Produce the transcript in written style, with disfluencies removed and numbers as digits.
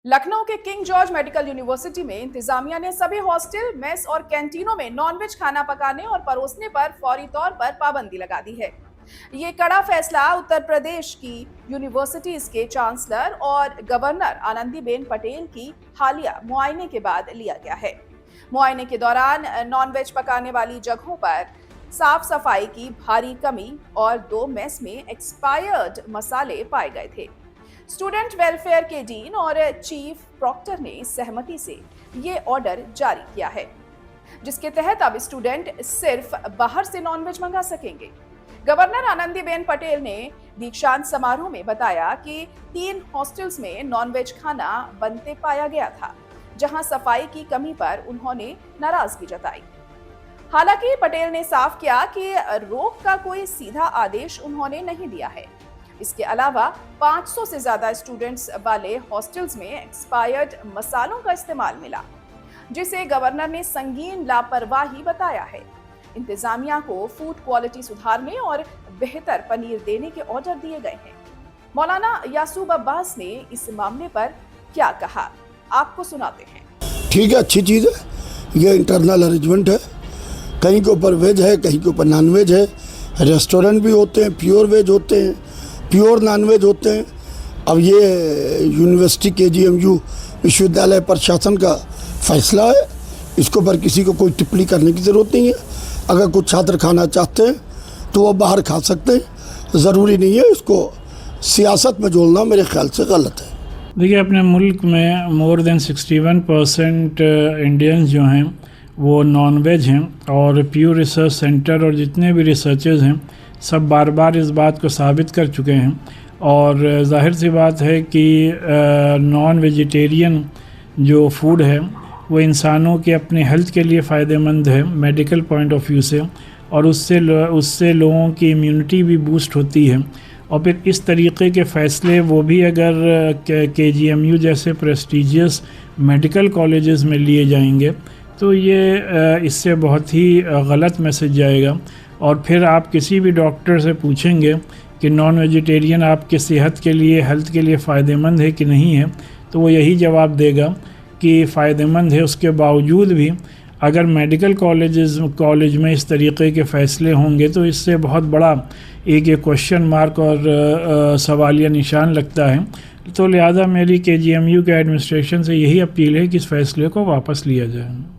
लखनऊ के king George medical university में इंतजामिया ने सभी हॉस्टल, मेस और कैंटीनों में नॉनवेज खाना पकाने और परोसने पर फौरी तौर पर पाबंदी लगा दी है। ये कड़ा फैसला उत्तर प्रदेश की यूनिवर्सिटीज के चांसलर और गवर्नर आनंदीबेन पटेल की हालिया मुआयने के बाद लिया गया है। मुआयने के दौरान नॉनवेज पकाने वाली जगहों पर साफ सफाई की भारी कमी और 2 मेस में एक्सपायर्ड मसाले पाए गए थे। स्टूडेंट वेलफेयर के डीन और चीफ प्रॉक्टर ने सहमति से ये ऑर्डर जारी किया है, जिसके तहत अब स्टूडेंट सिर्फ बाहर से नॉनवेज मंगा सकेंगे। गवर्नर आनंदीबेन पटेल ने दीक्षांत समारोह में बताया कि 3 हॉस्टल्स में नॉनवेज खाना बनते पाया गया था, जहां सफाई की कमी पर उन्होंने नाराजगी जताई। हालांकि पटेल ने साफ किया कि रोक का कोई सीधा आदेश उन्होंने नहीं दिया है। इसके अलावा 500 से ज्यादा स्टूडेंट्स वाले हॉस्टल्स में एक्सपायर्ड मसालों का इस्तेमाल मिला, जिसे गवर्नर ने संगीन लापरवाही बताया है। इंतजामिया को फूड क्वालिटी सुधारने और बेहतर पनीर देने के ऑर्डर दिए गए हैं। मौलाना यासूब अब्बास ने इस मामले पर क्या कहा, आपको सुनाते हैं। ठीक है, अच्छी चीज़ है, ये इंटरनल अरेंजमेंट है। कहीं के ऊपर वेज है, कहीं के ऊपर नॉन वेज है। रेस्टोरेंट भी होते हैं, प्योर वेज होते हैं, प्योर नॉनवेज होते हैं। अब ये यूनिवर्सिटी KGMU विश्वविद्यालय प्रशासन का फैसला है, इसके ऊपर किसी को कोई टिप्पणी करने की ज़रूरत नहीं है। अगर कुछ छात्र खाना चाहते हैं तो वो बाहर खा सकते हैं, ज़रूरी नहीं है इसको सियासत में जोड़ना, मेरे ख्याल से गलत है। देखिए, अपने मुल्क में मोर देन 61% इंडियंस जो हैं वो नॉन वेज हैं और प्यू रिसर्च सेंटर और जितने भी रिसर्चर्स हैं सब बार बार इस बात को साबित कर चुके हैं। और जाहिर सी बात है कि नॉन वेजिटेरियन जो फूड है वो इंसानों के अपने हेल्थ के लिए फ़ायदेमंद है मेडिकल पॉइंट ऑफ व्यू से, और उससे लोगों की इम्यूनिटी भी बूस्ट होती है। और फिर इस तरीके के फ़ैसले वो भी अगर KGMU जैसे प्रेस्टीजियस मेडिकल कॉलेजेस में लिए जाएंगे तो ये इससे बहुत ही गलत मैसेज जाएगा। और फिर आप किसी भी डॉक्टर से पूछेंगे कि नॉन वेजिटेरियन आपके सेहत के लिए, हेल्थ के लिए फ़ायदेमंद है कि नहीं है, तो वो यही जवाब देगा कि फ़ायदेमंद है। उसके बावजूद भी अगर मेडिकल कॉलेज में इस तरीके के फ़ैसले होंगे तो इससे बहुत बड़ा एक क्वेश्चन मार्क और सवालिया निशान लगता है। तो लिहाजा मेरी KGMU के एडमिनिस्ट्रेशन से यही अपील है कि इस फ़ैसले को वापस लिया जाए।